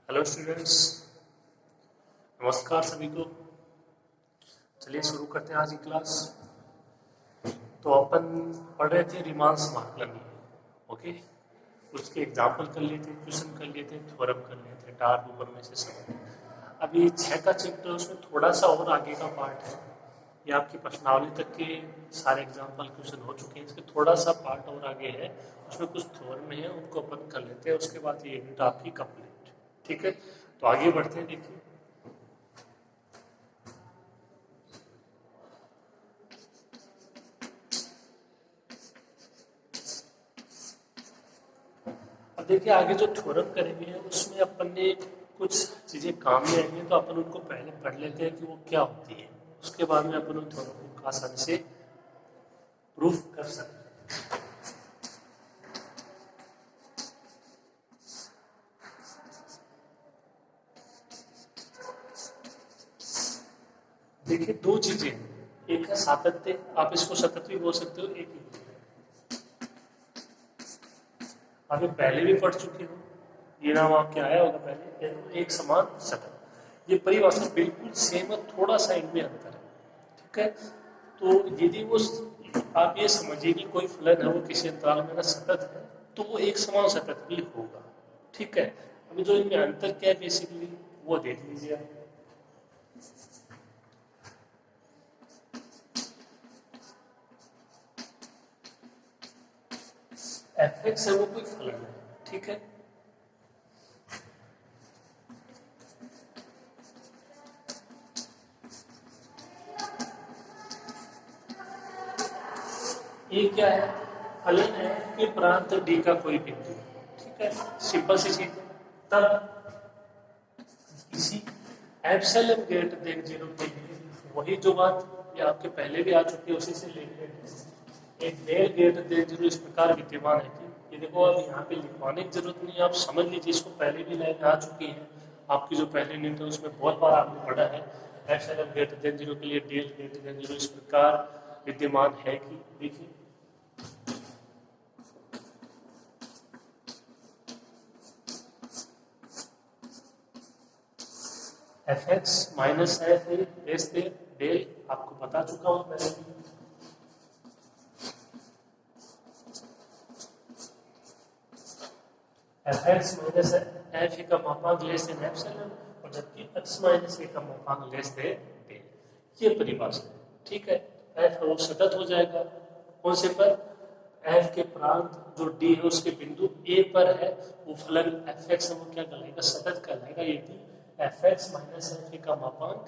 Hello students, नमस्कार सभी को। चलिए शुरू करते हैं आज की क्लास। तो अपन पढ़ रहे थे रीमान समाकलन। ओके, उसके एग्जाम्पल कर लेते, क्वेश्चन कर लेते, थ्योरम कर लेते, डार्क ऊपर में से सब। अभी 6 का चैप्टर, उसमें थोड़ा सा और आगे का पार्ट है। ये आपकी प्रश्नावली तक के सारे एग्जाम्पल क्वेश्चन हो चुके हैं, इसके थोड़ा सा पार्ट और आगे है, उसमें कुछ थ्योरम है, उनको अपन कर लेते हैं। उसके बाद ये यूनिट आपकी कंप्लीट। ठीक है, तो आगे बढ़ते हैं। देखिए, अब देखिए आगे जो थ्योरम करेंगे उसमें अपन ने कुछ चीजें काम में आएंगी, तो अपन उनको पहले पढ़ लेते हैं कि वो क्या होती है। उसके बाद में अपन उन थ्योरम को आसानी से प्रूफ कर सकते हैं। देखिए दो चीजें, एक है सातत्य, आप इसको सतत भी बोल सकते हो, एक ही आपने पहले भी पढ़ चुके हो, ये नाम आपके आया होगा पहले, एक समान सतत। ये परिभाषा बिल्कुल सेम है, थोड़ा सा इनमें अंतर है। ठीक है, तो यदि वो आप ये समझिए कि कोई फलन है वो किसी अंतराल में सतत है, तो वो एक समान सतत भी होगा। ठीक है, अभी जो इनमें अंतर क्या है बेसिकली वो देख लीजिए आप। एफ एक्स है वो कोई फलन है, ठीक है। ये क्या है, फलन है कि प्रांत डी का कोई बिंदु। ठीक है, सिंपल सी चीज। तब इसी एप्सिलॉन ग्रेटर देन 0 के लिए वही जो बात ये आपके पहले भी आ चुकी है, उसी से लेकर एक डेल ग्रेटर देन 0 इस प्रकार विद्यमान है कि ये देखो, अब यहाँ पे लिखवाने की जरूरत नहीं है, आप समझ लीजिए, इसको पहले भी लाइन आ चुकी है आपकी जो पहले यूनिट है उसमें बहुत बार आपने पढ़ा है। एप्सिलॉन ग्रेटर देन 0 के लिए डेल ग्रेटर देन 0 इस प्रकार विद्यमान है कि देखिए F X minus F A less than del, आपको बता चुका हूं पहले भी। F X minus F A का मापांक लेस देन एप्सिलॉन, और जबकि एक्स माइनस ए का मापांक लेस देन डेल, ये परिभाषा है। ठीक है, एफ वो सतत हो जाएगा कौन से पर, एफ के प्रांत जो डी है उसके बिंदु ए पर है, वो फलन एफ एक्स वो क्या कहलाएगा, सतत कहलाएगा यदि F X minus F A का मापांक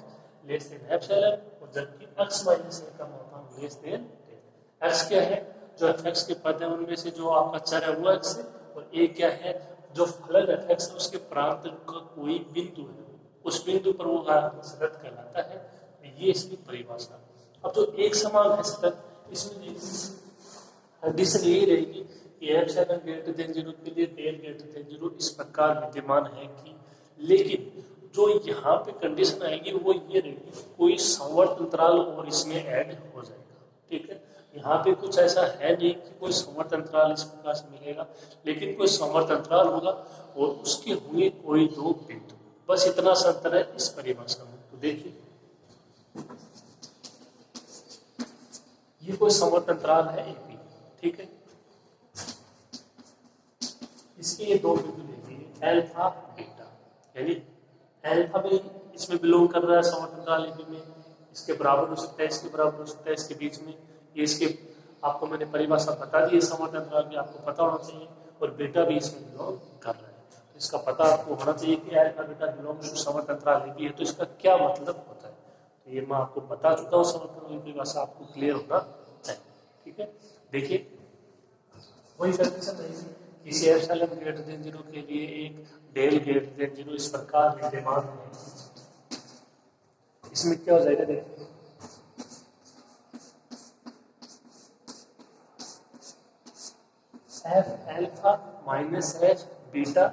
लेस देन एप्सिलॉन, और जबकि एक्स माइनस ए का मापांक लेस देन डेल। एक्स क्या है, जो एफ एक्स के पद है उनमें से जो आपका चर है वो एक्स है, और ए क्या है, जो फलन एफ एक्स है उसके प्रांत का कोई बिंदु है, उस बिंदु पर वो सतत कहलाता है। ये इसकी परिभाषा। अब जो एक समान है सतत, इसमें कंडीशन यही रहेगी कि एप्सिलॉन ग्रेटर देन 0 के लिए डेल ग्रेटर देन 0 इस प्रकार विद्यमान है कि, लेकिन जो यहाँ पे कंडीशन आएगी वो ये रहेगी, कोई संवर्त अंतराल और इसमें ऐड हो जाएगा। ठीक है, यहाँ पे कुछ ऐसा है नहीं कि कोई संवर्त अंतराल इस प्रकार से मिलेगा, लेकिन कोई संवर्त अंतराल होगा और उसके हुए कोई दो बिंदु, बस इतना सा अंतर है इस परिभाषा में। तो देखिए ये कोई संवर्त अंतराल है एक भी। ठीक है, इसके ये दो बिंदु लेंगे अल्फा बीटा, यानी अल्फा भी इसमें बिलोंग कर रहा है संवर्त अंतराल ए में, इसके बराबर हो सकता है, इसके बराबर हो सकता है, इसके बीच में ये इसके, आपको मैंने परिभाषा बता दी है संवर्त अंतराल की, आपको पता होना चाहिए, और बीटा भी इसमें बिलोंग कर रहा है, तो इसका पता आपको होना चाहिए कि अल्फा बीटा बिलोंग्स टू संवर्त अंतराल ए है, तो इसका क्या मतलब होता है। तो ये मैं आपको बता चुका हूँ, संवर्त अंतराल की परिभाषा आपको क्लियर होना चाहिए। ठीक है, देखिए वही कंडीशन रहेगी, किसी एप्सिलॉन ग्रेटर देन 0 के लिए एक डेल ग्रेटर देन 0 इस प्रकार विद्यमान है। इसमें क्या हो जाएगा देखिए, F alpha minus F beta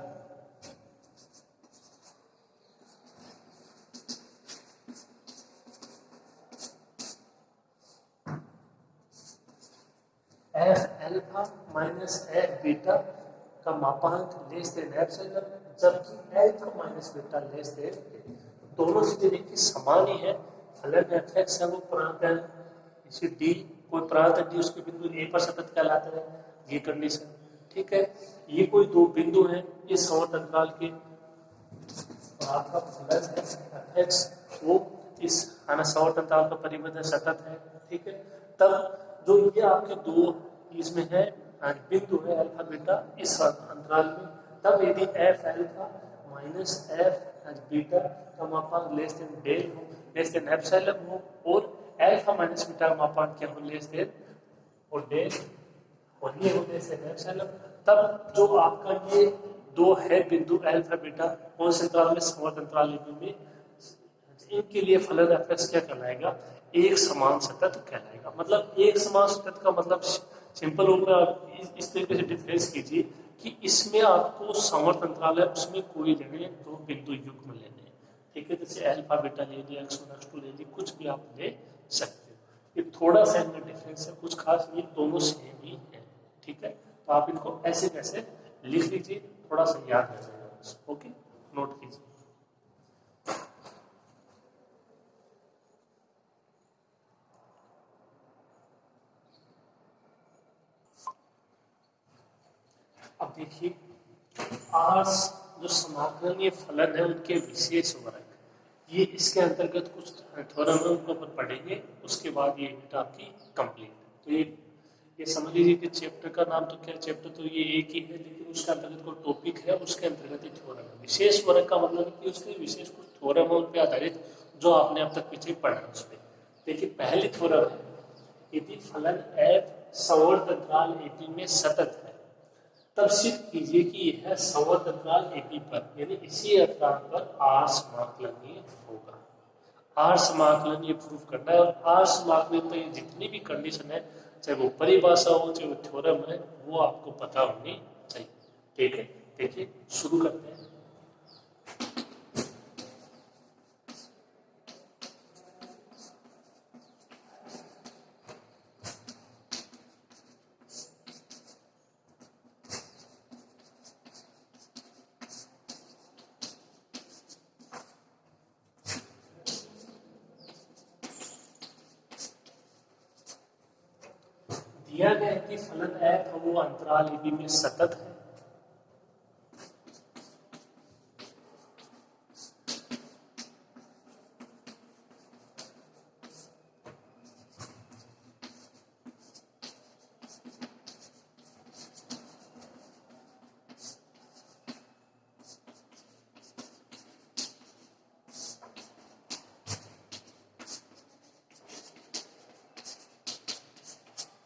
F alpha minus F beta का मापांक लेस देन एप्सिलॉन, जबकि alpha minus beta less than del. दोनों चीजें देखिए समान ही है, फलन एफ एक्स है वो प्रांत है इसी डी, कोई प्रांत डी उसके बिंदु ए पर सतत कहलाता है, ये कंडीशन। ठीक है, ये कोई दो बिंदु हैं ये समवर्त अंतराल के, तो आपका फलन है एफ एक्स वो इस समवर्त अंतराल का परिबद्ध है, सतत है। ठीक है, तब जो ये आपके दो इसमें है बिंदु है अल्फा बीटा इस अंतराल में, तब यदि F alpha minus F beta का मापांक लेस देन डेल हो, लेस देन एप्सिलॉन हो, और अल्फा माइनस बीटा का मापांक क्या हो, लेस देन और डेल, और ये हो लेस देन एप्सिलॉन, तब जो आपका ये दो है बिंदु अल्फा बीटा कौन से अंतराल में, समवर्त अंतराल में, इनके लिए फलन एफ एक्स क्या कहलाएगा, एक समान सतत कहलाएगा। मतलब एक समान सतत का मतलब सिंपल रूप में इस तरीके से डिफरेंस कीजिए कि इसमें आपको समवर्त अंतराल है उसमें कोई जगह दो बिंदु युग्म लेने हैं। ठीक है, जैसे अल्फा बीटा ले लिया, x1 x2 ले लिया, कुछ भी आप ले सकते हो। ये थोड़ा सा इनमें डिफरेंस है, कुछ खास, ये दोनों सेम ही है। ठीक है, तो आप इनको ऐसे कैसे लिख लीजिए, थोड़ा सा याद रह जाएगा। ओके, नोट कीजिए। अब देखिए आज जो समाकलनीय फलन है उनके विशेष वर्ग, ये इसके अंतर्गत कुछ थ्योरम है उनके ऊपर पढ़ेंगे, उसके बाद ये यूनिट आपकी कंप्लीट। तो ये समझ लीजिए कि चैप्टर का नाम तो क्या, चैप्टर तो ये एक ही है, लेकिन उसके अंतर्गत कोई टॉपिक है, उसके अंतर्गत एक थ्योरम है। विशेष वर्ग का मतलब है कि उसके विशेष कुछ थ्योरम है उन पर आधारित जो आपने अब तक पीछे पढ़ा उस पर। देखिए पहली थ्योरम है, यदि फलन एफ समवर्त अंतराल एपी में सतत है, तब सिद्ध कीजिए कि यह समवर्त अंतराल एपी पर यानी इसी अंतराल पर आर समाकलनीय होगा। आर समाकलनीय प्रूफ करना है, और आर समाकलनीय तो जितनी भी कंडीशन है, चाहे वो परिभाषा हो चाहे वो थ्योरम है, वो आपको पता होनी चाहिए। ठीक है, देखिए शुरू करते हैं। दिया गया है कि फलन एफ वो अंतराल ए बी में सतत है।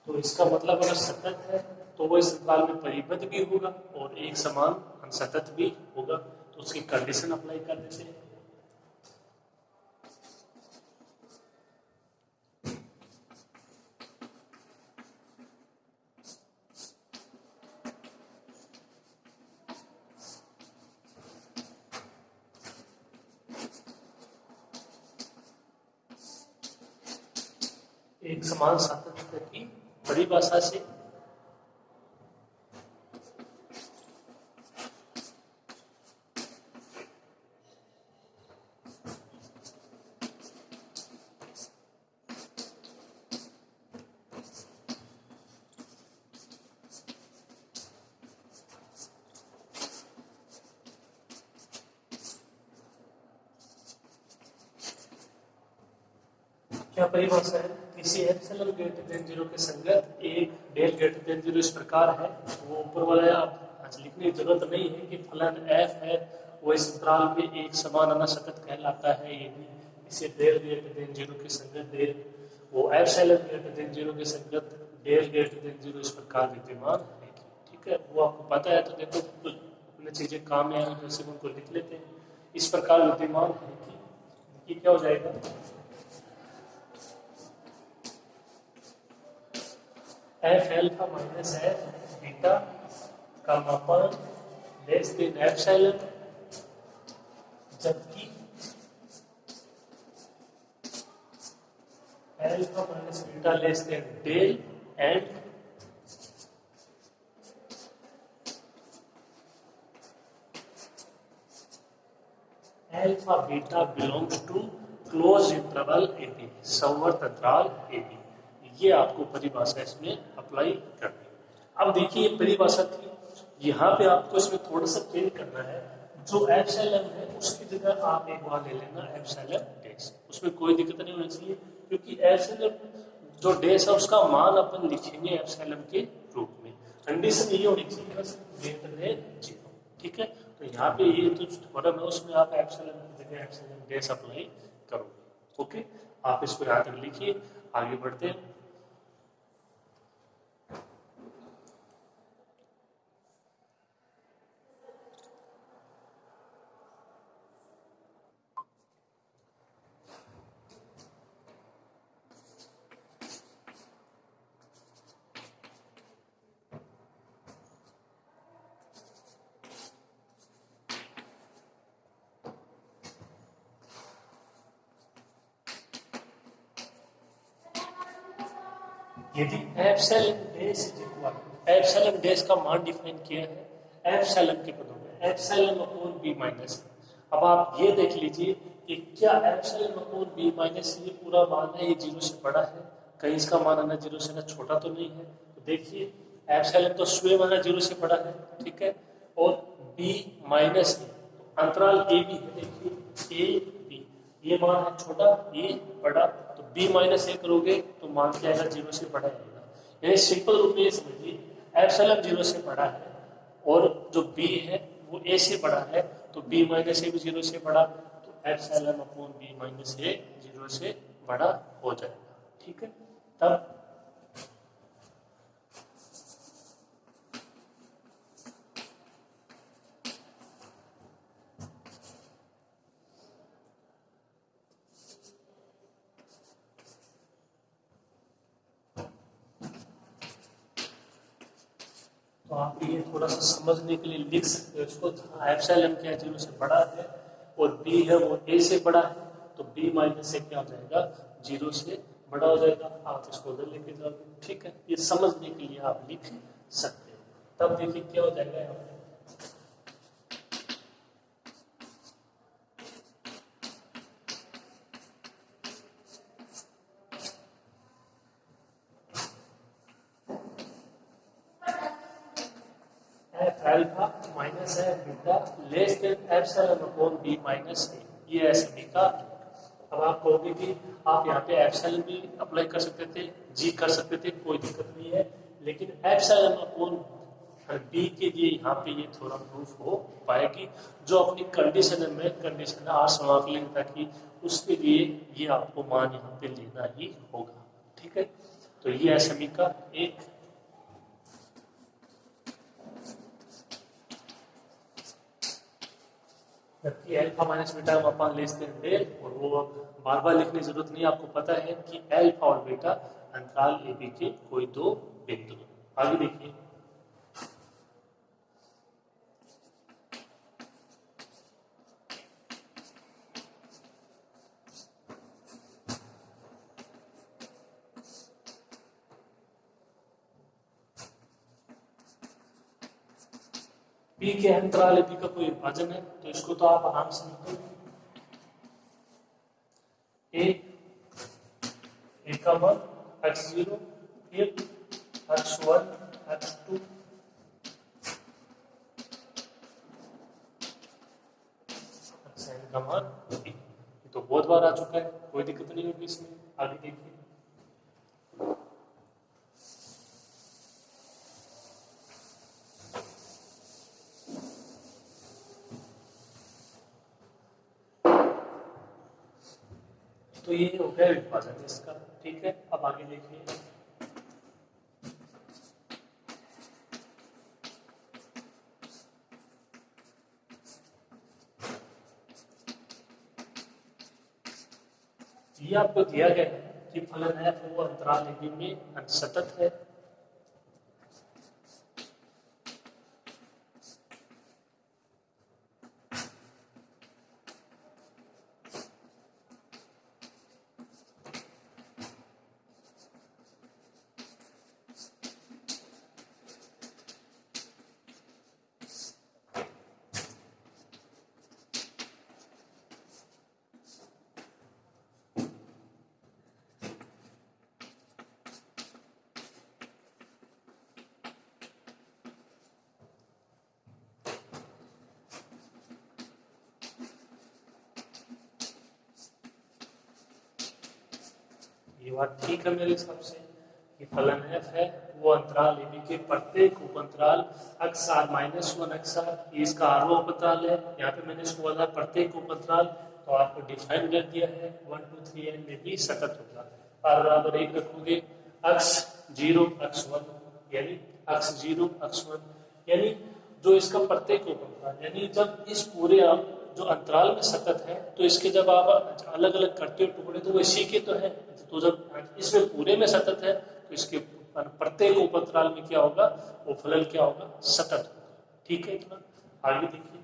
तो इसका मतलब अगर सतत है तो वो इस अंतराल में परिबद्ध भी होगा और एक समान असतत भी होगा, तो उसकी कंडीशन अप्लाई कर देते हैं। एक समान सातत्य की परिभाषा से क्या परिभाषा है, किसी एप्सिलॉन ग्रेटर देन 0 के संगत एक डेल ग्रेटर देन 0 इस प्रकार है। वो ऊपर वाला आप आज लिखने की जरूरत नहीं है कि फलन एफ है वो इस अंतराल में एक समान असतत कहलाता है, यदि इसे डेल ग्रेटर देन 0 के संगत डेल वो एप्सिलॉन ग्रेटर देन 0 के संगत डेल ग्रेटर देन 0 इस प्रकार विद्यमान है। ठीक है, वो आपको पता है तो देखो कुछ चीजें काम में आए जैसे उनको लिख लेते हैं। इस प्रकार विद्यमान है कि क्या हो जाएगा, F alpha minus F beta का मापांक लेस देन एप्सिलॉन, जबकि alpha minus beta less than del and alpha beta belongs to close interval A B, संवर्त अंतराल ए बी। ये आपको परिभाषा इसमें अप्लाई करनी है। अब देखिए ये परिभाषा थी, यहाँ पे आपको इसमें थोड़ा सा चेंज करना है। जो एप्सिलॉन है उसकी जगह आप एक बार ले लेना एप्सिलॉन डैश, उसमें कोई दिक्कत नहीं होनी चाहिए, क्योंकि एप्सिलॉन जो डैश है उसका मान अपन लिखेंगे एप्सिलॉन के रूप में। कंडीशन ये होनी चाहिए बस ग्रेटर देन 0, ठीक है। तो यहाँ पे ये जो थ्योरम है उसमें आप एप्सिलॉन की जगह एप्सिलॉन डैश अप्लाई करोगे। ओके, आप इसको यहाँ तक लिखिए, आगे बढ़ते हैं। यदि epsilon dash is equal, epsilon dash का मान डिफाइन किया है एप्सिलॉन के पदों में, एप्सिलॉन अपॉन बी माइनस। अब आप ये देख लीजिए कि क्या एप्सिलॉन अपॉन बी माइनस ये पूरा मान है, ये 0 से बड़ा है, कहीं इसका मान आना 0 से ना छोटा तो नहीं है। तो देखिए एप्सिलॉन तो स्वयं आना 0 से बड़ा है, ठीक है, और बी माइनस है, अंतराल ए भी है, देखिए ए बी, ये मान है छोटा, ये बड़ा, तो बी माइनस ए करोगे तो मान क्या आएगा, 0 से बड़ा आएगा। यानी सिंपल रूप में ये समझिए एप्सिलॉन 0 से बड़ा है और जो बी है वो ए से बड़ा है, तो बी माइनस ए भी 0 से बड़ा, तो एप्सिलॉन अपॉन बी माइनस ए 0 से बड़ा हो जाएगा, ठीक है। तब तो आप ये थोड़ा सा समझने के लिए लिख सकते हो इसको, एप्सिलॉन क्या है 0 से बड़ा है और बी है वो ए से बड़ा है, तो बी माइनस से क्या हो जाएगा, 0 से बड़ा हो जाएगा। आप इसको उधर लेके जाओगे, ठीक है, ये समझने के लिए आप लिख सकते हो। तब देखिए क्या हो जाएगा यहाँ पे, अल्फा माइनस है beta less than epsilon upon B minus A, ये ऐसे बी का। अब आप कहोगे कि आप यहाँ पे एप्सिलॉन भी अप्लाई कर सकते थे, जी कर सकते थे, कोई दिक्कत नहीं है, लेकिन एप्सिलॉन अपॉन बी के लिए यहाँ पे ये थोड़ा प्रूफ हो पाएगी। जो अपनी कंडीशन में कंडीशन आर समाकलन ताकि उसके लिए ये आपको मान यहाँ पे लेना ही होगा, ठीक है। तो ये है समी का एक। जबकि अल्फा माइनस बीटा हम अपन लेते हैं डेल, और वो बार बार लिखने की जरूरत नहीं, आपको पता है कि अल्फा और बीटा अंतराल ए बी के कोई दो बिंदु। आगे देखिए, बी के अंतराल ए बी का कोई विभाजन है, तो इसको तो आप आराम से निकाल ए का मान x0, फिर x1, x2, xn का मान b। ये तो बहुत बार आ चुका है, कोई दिक्कत नहीं होगी इसमें। आगे देखिए, तो ये हो गया विभाजन इसका, ठीक है। अब आगे देखिए, ये आपको दिया गया है कि फलन है वो अंतराल ए बी में सतत है। ये बात ठीक है मेरे हिसाब से। ये फलन f है वो अंतराल ab के प्रत्येक उप अंतराल x r -1 x r, इसका r उप अंतराल है। यहाँ पे मैंने इसको बोला प्रत्येक उप अंतराल, तो आपको डिफाइन कर दिया है 1 2 3 n में भी सतत होगा। r बराबर 1 रखोगे x0 x1 यानी x0 x1 यानी जो इसका प्रत्येक उप अंतराल, यानी जब इस पूरे जो अंतराल में सतत है तो इसके जब आप अलग अलग करते हो टुकड़े तो वो इसी के तो है, तो जब इसमें पूरे में सतत है तो इसके प्रत्येक उप अंतराल में क्या होगा, वो फलन क्या होगा, सतत होगा। ठीक है, इतना आगे देखिए।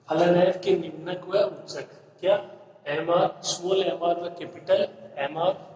फलन f के निम्नक व उच्चक क्या, M R, small M R व capital M R.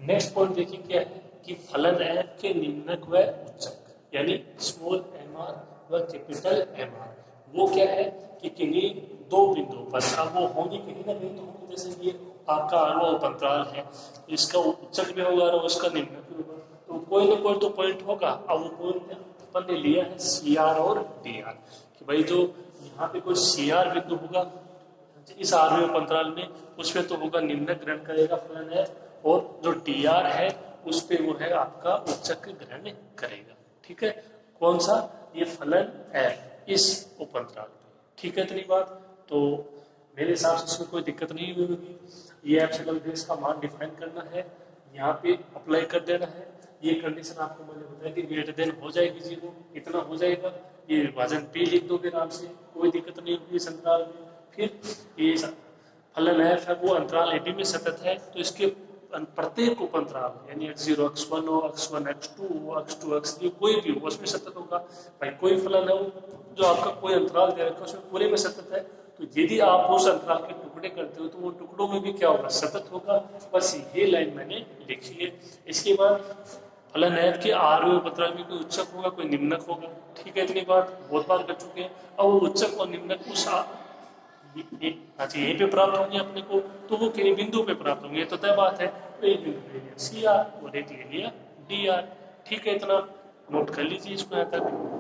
Next point देखिए क्या है कि फलन f के निम्नक व उच्चक यानी स्मॉल एम आर व कैपिटल एम आर, वो क्या है कि किन्हीं दो बिंदुओं पर, अब वो होंगे कहीं ना कहीं तो होंगे, जैसे ये आपका आरवा उप अंतराल है, इसका उच्चक भी होगा और उसका निम्नक भी होगा, तो कोई ना कोई तो पॉइंट होगा। अब वो पॉइंट अपन ने लिया है सी आर और डी आर, कि भाई जो यहाँ पे कोई सी आर बिंदु होगा इस आरवे उप अंतराल में, उसमें तो होगा निम्नक ग्रहण करेगा फलन f, और जो डी आर है उस पे वो है आपका उच्चक ग्रहण करेगा। ठीक है, कौन सा, ये फलन f इस उप अंतराल पे। ठीक है, इतनी बात तो मेरे हिसाब से इसमें कोई दिक्कत नहीं होगी। ये एप्सिलॉन बेस का मान डिफाइन करना है, यहाँ पे अप्लाई कर देना है। ये कंडीशन आपको मैंने बताया कि ग्रेटर देन हो जाएगी 0, इतना हो जाएगा, ये विभाजन p लिख दोगे आराम से, कोई दिक्कत नहीं होगी इस अंतराल में। फिर ये फलन f है वो अंतराल ab में सतत है, तो इसके प्रत्येक उप अंतराल यानी x0 x1 हो, x1 x2 हो, x2 x3 कोई भी हो उसमें सतत होगा। भाई कोई फलन है वो जो आपका कोई अंतराल दे रखा है उसमें पूरे में सतत है, तो यदि आप उस अंतराल के टुकड़े करते हो तो वो टुकड़ों में भी क्या होगा, सतत होगा। बस ये लाइन मैंने लिखी है। इसके बाद फलन f के आरवे उप अंतराल में कोई उच्चक होगा कोई निम्नक होगा। ठीक है, इतनी बात बहुत बार कर चुके हैं। अब वो उच्चक और निम्नक उस अच्छा यहीं पे प्राप्त होंगे अपने को, तो वो किन्हीं बिंदु पे प्राप्त होंगे, तो तय बात है। तो एक बिंदु ले लिया सी आर और एक ले लिया डी आर। ठीक है, इतना नोट कर लीजिए इसको यहाँ तक।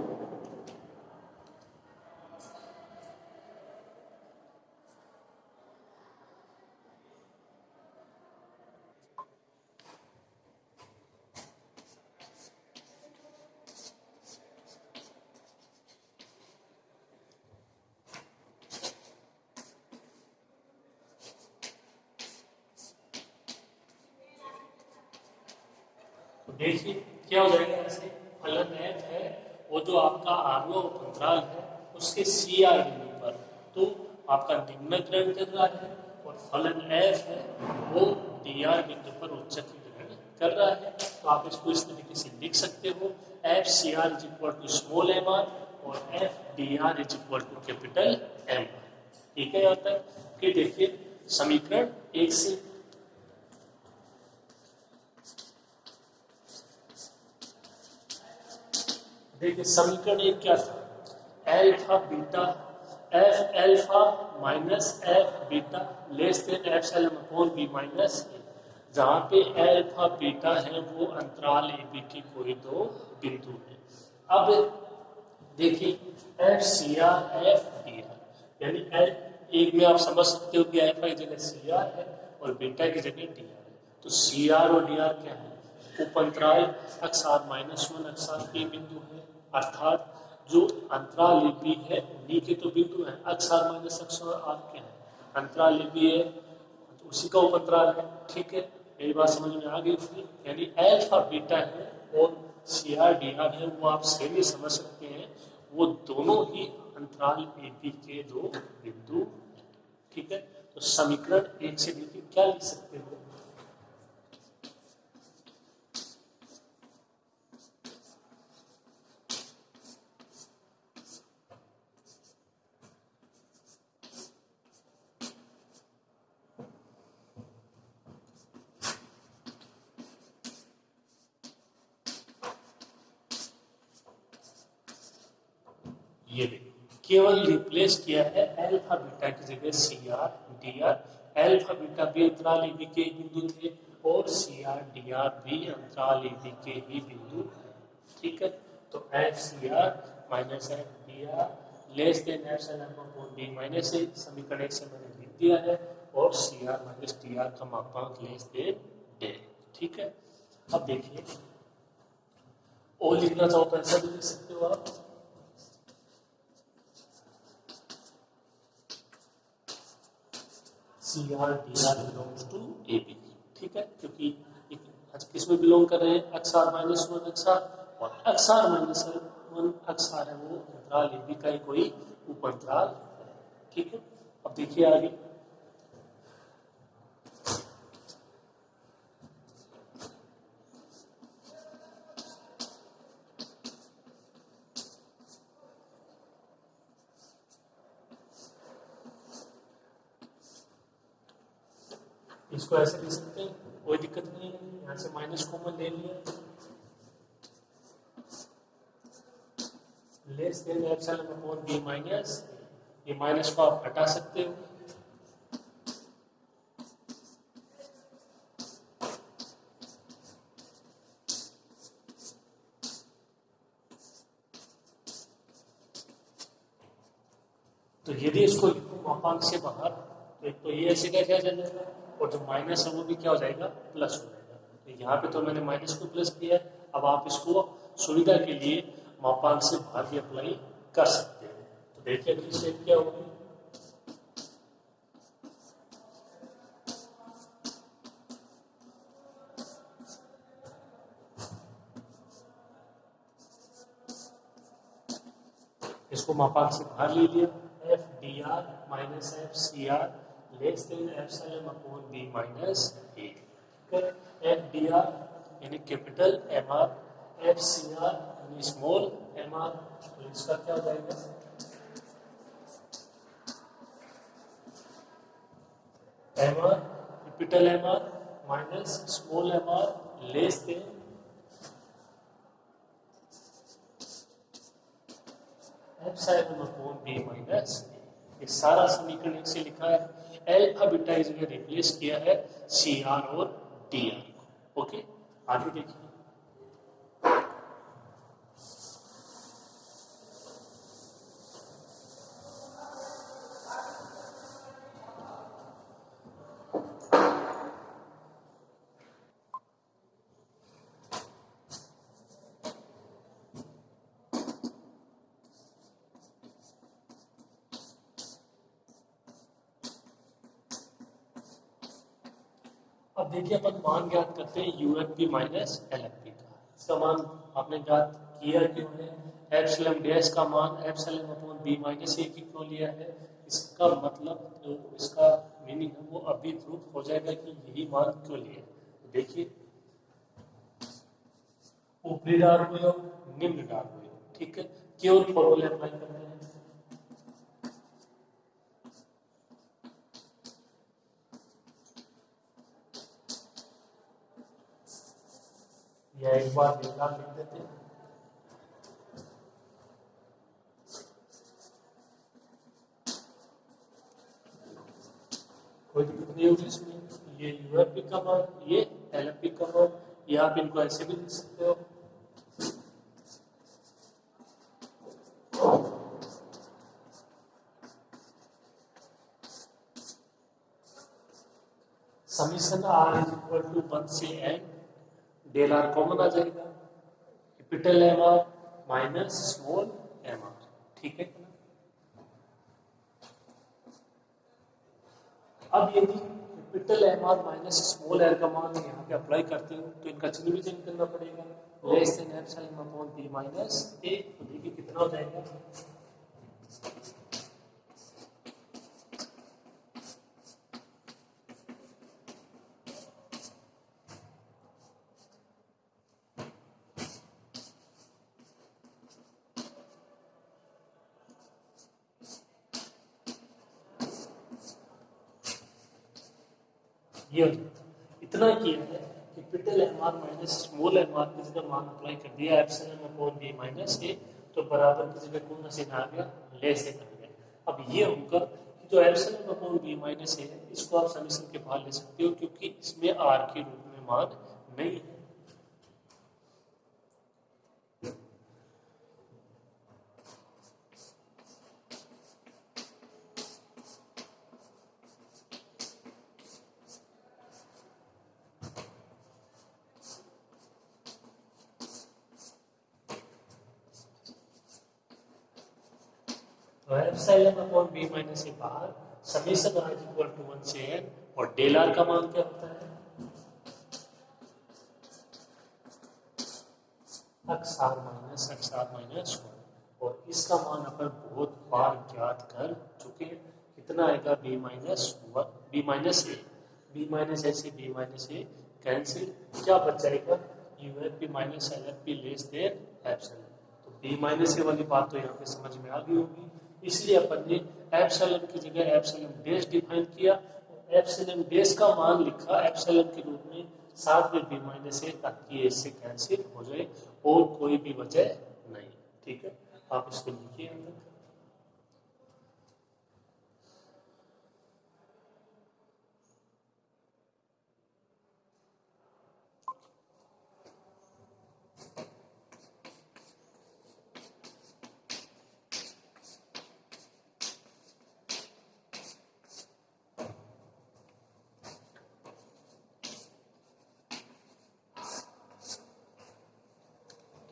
देखिए क्या हो जाएगा, ऐसे फलन f है वो जो आपका आरवा उप अंतराल है उसके सी आर बिंदु पर तो आपका निम्नक ग्रहण कर रहा है, और फलन f है वो डी आर बिंदु पर उच्चक ग्रहण कर रहा है। तो आप इसको इस तरीके से लिख सकते हो, F C R is equal to small M R और F D R is equal to capital M R. ठीक है, यहाँ तक। फिर देखिए समीकरण 1 से देखिए समीकरण 1 क्या था, alpha beta F alpha minus F beta less than epsilon upon B minus A, जहाँ पे एल्फा बीटा है वो अंतराल ए बी की कोई दो बिंदु है। अब देखिए F C R F D R, यानी एल एक में आप समझ सकते हो कि एल्फा की जगह सी आर है और बीटा की जगह डी आर है। तो सी आर और डी आर क्या है? उपअंतराल x r -1 x r के बिंदु है, अर्थात जो अंतराल ए बी है उन्हीं के तो बिंदु है। x r -x और r क्या है? अंतराल ए बी है, तो उसी का उपअंतराल है। ठीक है, मेरी बात समझ में आ गई थी? यानी अल्फा बीटा है और सी आर डी आर है, वो आप सही समझ सकते हैं, वो दोनों ही अंतराल ए बी के दो बिंदु। ठीक है, तो समीकरण 1 से देखिए क्या लिख सकते हो? ये देखो, केवल रिप्लेस किया है अल्फा बीटा की जगह C R D R. Alpha beta भी अंतराल ए बी के बिंदु थे और सी आर डी आर भी अंतराल ए बी के ही बिंदु। ठीक है, तो F C R minus F D R less than epsilon upon D minus A, समीकरण 1 से मैंने लिख दिया है, और C R minus D R का मापांक लेस देन डे। ठीक है, अब देखिए और लिखना चाहो तो ऐसा भी लिख सकते हो आप, C R D R belongs to A B. ठीक है, क्योंकि किस में बिलोंग कर रहे हैं? एक्स आर -1 एक्स आर, और एक्स आर -1 एक्स आर है वो अंतराल ए बी का ही कोई उपअंतराल है। ठीक है, अब देखिए आगे, इसको ऐसे लिख सकते हैं, कोई दिक्कत नहीं है, यहाँ से माइनस कॉमन ले लिया, less than epsilon upon B minus, ये माइनस को आप हटा सकते हो। तो यदि इसको लिखो मापांक से बाहर, तो एक तो ये ऐसे कैसे आ जाएगा, और जो माइनस है वो भी क्या हो जाएगा? प्लस हो जाएगा। तो यहाँ पे तो मैंने माइनस को प्लस किया है, अब आप इसको सुविधा के लिए मापांक से बाहर भी अप्लाई कर सकते हैं। तो देखिए अगली स्टेप क्या होगी, इसको मापांक से बाहर ले लिया, F D R minus F C R less than epsilon upon B minus A. F D R यानी capital M R, F C R यानी स्मॉल एम आर, तो इसका क्या हो जाएगा? M R capital M R minus small M R less than epsilon upon B minus A. ये सारा समीकरण 1 से लिखा है, अल्फा बीटा की जगह रिप्लेस किया है सी आर और डी आर को। ओके, आगे देखिए, अब देखिए अपन मान ज्ञात करते हैं U F P minus L F P का। इसका मान आपने ज्ञात किया क्यों है? एप्सिलॉन डैश का मान एप्सिलॉन अपॉन बी माइनस ए की क्यों लिया है? इसका मतलब जो इसका मीनिंग है वो अभी प्रूफ हो जाएगा कि यही मान क्यों लिया। तो देखिए, ऊपरी डार हुए और निम्न डार हुए। ठीक है, केवल फॉर्मूला अप्लाई करते हैं, या एक बार निकाल लिख देते हैं। कोई दिक्कत नहीं होगी इसमें, ये यूएफपी का मान, ये एलएफपी का मान, ये आप इनको ऐसे भी लिख सकते हो। Summation R is equal to 1 से एन, डेल आर कॉमन आ जाएगा, capital M R minus small M R. ठीक है ना? अब यदि capital M R minus small M का मान यहाँ पे अप्लाई करते हो तो इनका चिन्ह भी चेंज करना पड़ेगा, less than epsilon upon B minus A. तो देखिए कितना हो जाएगा, ये इतना किया है, capital M R minus small M R की जगह मान अप्लाई कर दिया epsilon upon B minus A, तो बराबर की जगह कौन सा चिन्ह आ गया, लेस देन आ गया। अब ये होगा कि जो एप्सिलॉन अपॉन बी माइनस ए है इसको आप समीशन के बाहर ले सकते हो क्योंकि इसमें आर के रूप में मान नहीं है। तो epsilon upon B minus A बाहर, summation R is equal to 1 से n, और डेल आर का मान क्या होता है, एक्स आर माइनस 1, और इसका मान अपन बहुत बार ज्ञात कर चुके हैं। कितना आएगा, बी माइनस 1, बी माइनस ए, बी माइनस ए से बी माइनस ए कैंसिल, क्या बच जाएगा, U F P minus L F P less than epsilon. तो बी माइनस ए वाली बात तो यहाँ पे समझ में आ गई होगी, इसलिए अपन ने एप्सिलॉन की जगह एप्सिलॉन डैश डिफाइन किया, एप्सिलॉन डैश का मान लिखा एप्सिलॉन के रूप में, साथ में बी माइनस ए, ताकि ये इससे कैंसिल हो जाए और कोई भी वजह नहीं। ठीक है, आप इसको लिखिए अंदर।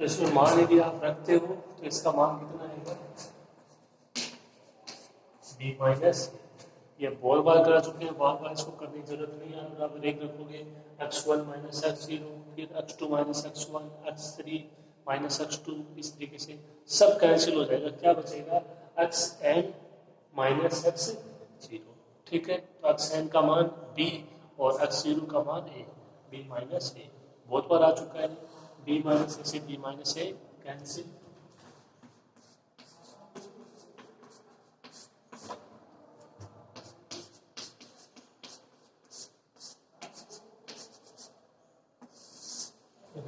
तो इसमें मान यदि आप रखते हो तो इसका मान कितना आएगा, बी माइनस, ये बार बार करा चुके हैं, बार बार इसको करने की जरूरत नहीं है। बराबर एक रखोगे, x1 माइनस x0, फिर x2 minus x1, x3 minus x2, इस तरीके से सब कैंसिल हो जाएगा, क्या बचेगा, xn माइनस x0। ठीक है, तो xn का मान b और x0 का मान a, b माइनस a बहुत बार आ चुका है, b माइनस a से b माइनस a कैंसिल,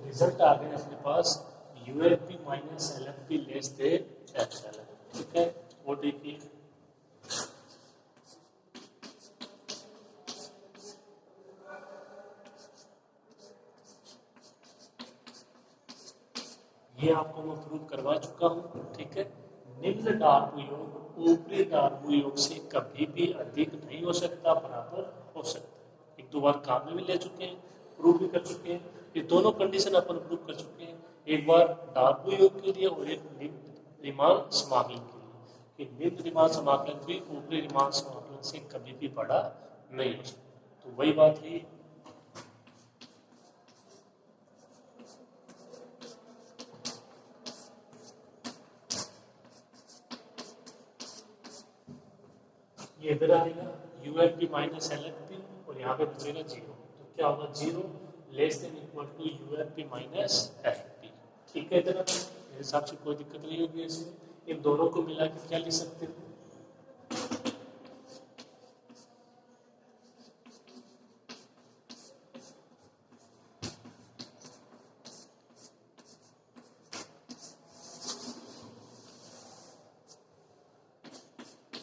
रिजल्ट आ गया अपने पास UFP minus LFP less than epsilon. ठीक है, वो देखिए ये आपको मैं प्रूव करवा चुका हूँ। ठीक है, निम्न डार्बू योग ऊपरी डार्बू योग से कभी भी अधिक नहीं हो सकता, बराबर हो सकता है। एक दो बार काम में भी ले चुके हैं, प्रूव भी कर चुके हैं, ये दोनों कंडीशन अपन प्रूव कर चुके हैं, एक बार डार्बू योग के लिए और एक निम्न रीमान समाकलन के लिए, कि निम्न रीमान समाकलन भी ऊपरी रीमान समाकलन से कभी भी बड़ा नहीं हो सकता। तो वही बात है, ये इधर आएगा यूएफपी माइनस एलएफपी और यहाँ पे बचेगा 0, तो क्या होगा 0 less than equal to UFP minus LFP. ठीक है, इधर मेरे हिसाब से कोई दिक्कत नहीं होगी इसमें। इन दोनों को मिला के क्या लिख सकते हो,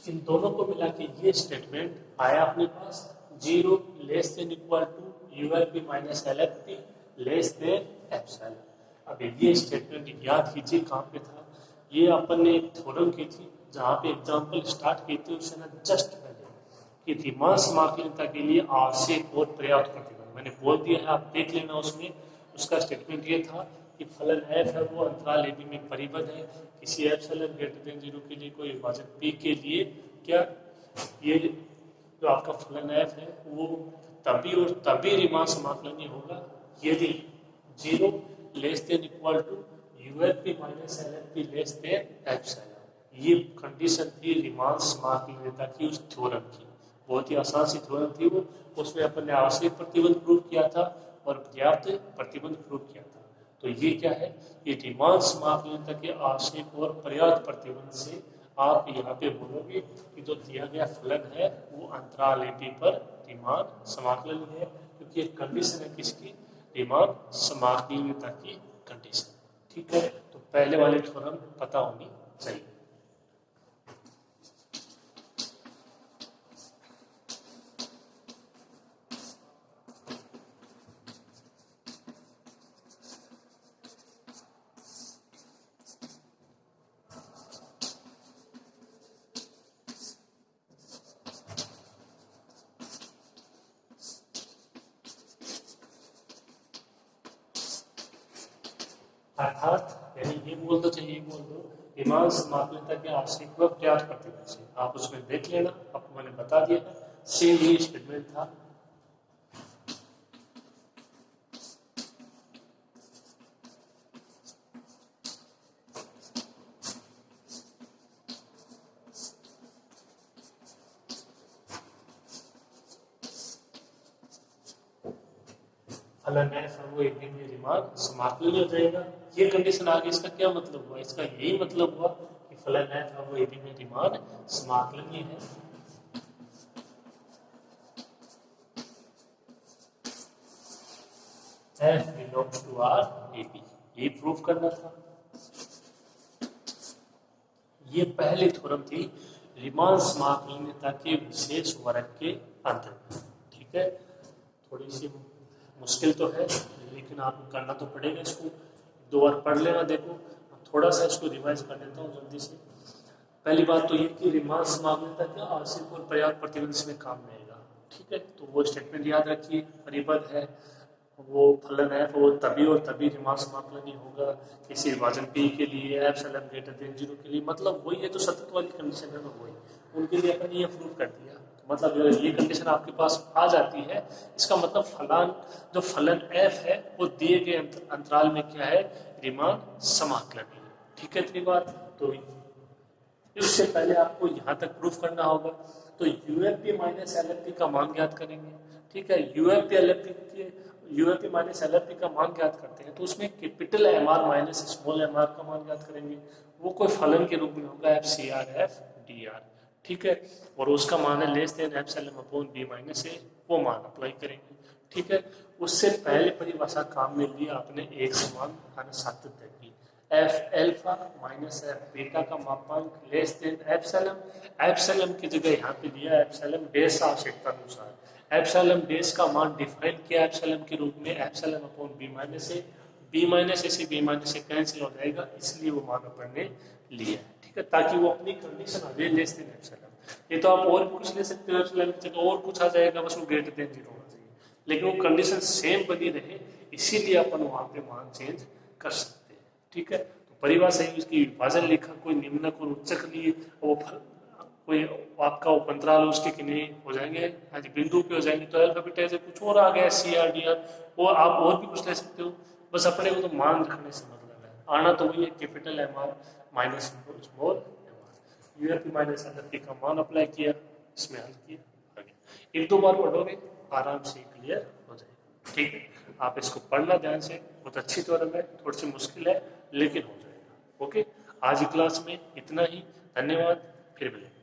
इन दोनों को मिला के ये स्टेटमेंट आया अपने पास, 0 less than equal to ULP minus LFP less than epsilon. अब ये स्टेटमेंट याद कीजिए कहाँ पे था, ये अपन ने एक थ्योरम की थी जहाँ पे एग्जांपल स्टार्ट की थी उससे ना जस्ट पहले, कि रीमान समाकलनीयता के लिए आवश्यक और पर्याप्त प्रतिबंध, मैंने बोल दिया है, आप देख लेना। उसमें उसका स्टेटमेंट ये था कि फलन f है वो अंतराल ab में परिबद्ध है, किसी एप्सिलॉन ग्रेटर देन 0 के लिए कोई विभाजन p के लिए क्या ये जो आपका फलन f है वो तभी और तभी रीमान समाकलनीय होगा यदि 0 less than equal to UFP minus LFP less than epsilon. ये कंडीशन थी रीमान समाकलनीयता की उस थ्योरम की। बहुत ही आसान सी थ्योरम थी वो। उसमें अपन ने आवश्यक प्रतिबंध प्रूव किया था और पर्याप्त प्रतिबंध प्रूव किया था। तो ये क्या है, ये रीमान समाकलनीयता के आवश्यक और पर्याप्त प्रतिबंध से आप यहाँ पे बोलोगे कि जो दिया गया फलन है वो अंतराल AB पर रीमान समाकलनीय है, क्योंकि एक कंडीशन है किसकी, रीमान समाकलनीयता की कंडीशन। ठीक है, तो पहले वाली थ्योरम पता होनी चाहिए। अर्थात यानी ये बोल दो चाहिए बोल दो रीमान समाकलनीयता के आवश्यक व पर्याप्त प्रतिबंध से, आप उसमें देख लेना, आपको मैंने बता दिया है, सेम ये स्टेटमेंट था। फलन f है वो AB में रीमान समाकलनीय हो जाएगा। ये कंडीशन आ गई, इसका क्या मतलब हुआ, इसका यही मतलब हुआ कि फलन f है वो AB में रीमान समाकलनीय है। f belongs to R AB, ये प्रूफ करना था। ये पहली थ्योरम थी रीमान समाकलनीयता के विशेष वर्ग के अंतर्गत। ठीक है, थोड़ी सी मुश्किल तो है लेकिन आपको करना तो पड़ेगा। इसको 2 बार पढ़ लेना। देखो थोड़ा सा इसको रिवाइज कर देता हूँ जल्दी से। पहली बात तो ये कि रीमान समाकलनीयता क्या आवश्यक और पर्याप्त प्रतिबंध इसमें काम में आएगा। ठीक है, तो वो स्टेटमेंट याद रखिए, परिबद्ध है वो फलन f वो तभी और तभी रीमान समाकलनीय होगा किसी विभाजन p के लिए एप्सिलॉन ग्रेटर देन 0 के लिए। मतलब वही है जो सतत वाली कंडीशन है ना, वही उनके लिए अपन ये प्रूव कर दिया। मतलब अगर ये कंडीशन आपके पास आ जाती है, इसका मतलब फलन जो फलन f है वो दिए गए अंतराल में क्या है, रीमान समाकलनीय। ठीक है, इतनी बात। तो इससे पहले आपको यहाँ तक प्रूफ करना होगा। तो UFP माइनस LFP का मान ज्ञात करेंगे। ठीक है, UFP माइनस LFP का मान ज्ञात करते हैं तो उसमें capital MR minus small mr का मान ज्ञात करेंगे। वो कोई फलन के रूप में होगा FCR FDR। ठीक है, और उसका मान है less than epsilon upon B माइनस A, वो मान अप्लाई करेंगे। ठीक है, उससे पहले परिभाषा काम में लिया आपने एक समान सातत्य की, F alpha minus F beta का मापांक लेस देन एप्सिलॉन। एप्सिलॉन की जगह यहाँ पे लिया एप्सिलॉन बेस आवश्यकता अनुसार। एप्सिलॉन बेस का मान डिफाइन किया एप्सिलॉन के रूप में एप्सिलॉन अपॉन B माइनस A। B माइनस A से B माइनस A कैंसिल हो जाएगा, इसलिए वो मान अपन ने लिया। ठीक है, ताकि वो अपनी कंडीशन आ जाए लेस देन एप्सिलॉन। ये तो आप और भी कुछ ले सकते हो, एप्सिलॉन की जगह और कुछ आ जाएगा, बस वो ग्रेटर देन 0 होना चाहिए, लेकिन वो कंडीशन सेम बनी रहे, इसीलिए अपन वहां पे मान चेंज कर सकते हैं। ठीक है, तो परिभाषा है उसकी विभाजन लिखा, कोई निम्नक और उच्चक लिए, वो कोई आपका उपअंतराल उसके किन्हीं हो जाएंगे, हाँ जी बिंदु पे हो जाएंगे, तो अल्फा बीटा से कुछ और आ गया CR DR, वो आप और भी कुछ ले सकते हो, बस अपने को तो मान रखने से मतलब है। आना तो वही है capital MR minus small MR। UFP minus LFP का मान अप्लाई किया, इसमें हल किया, आगे 1-2 बार पढ़ोगे आराम से क्लियर हो जाएगा। ठीक है, आप इसको पढ़ना ध्यान से, बहुत अच्छी थ्योरम है, थोड़ी सी मुश्किल है लेकिन हो जाएगा। ओके, आज की क्लास में इतना ही, धन्यवाद, फिर मिलेंगे।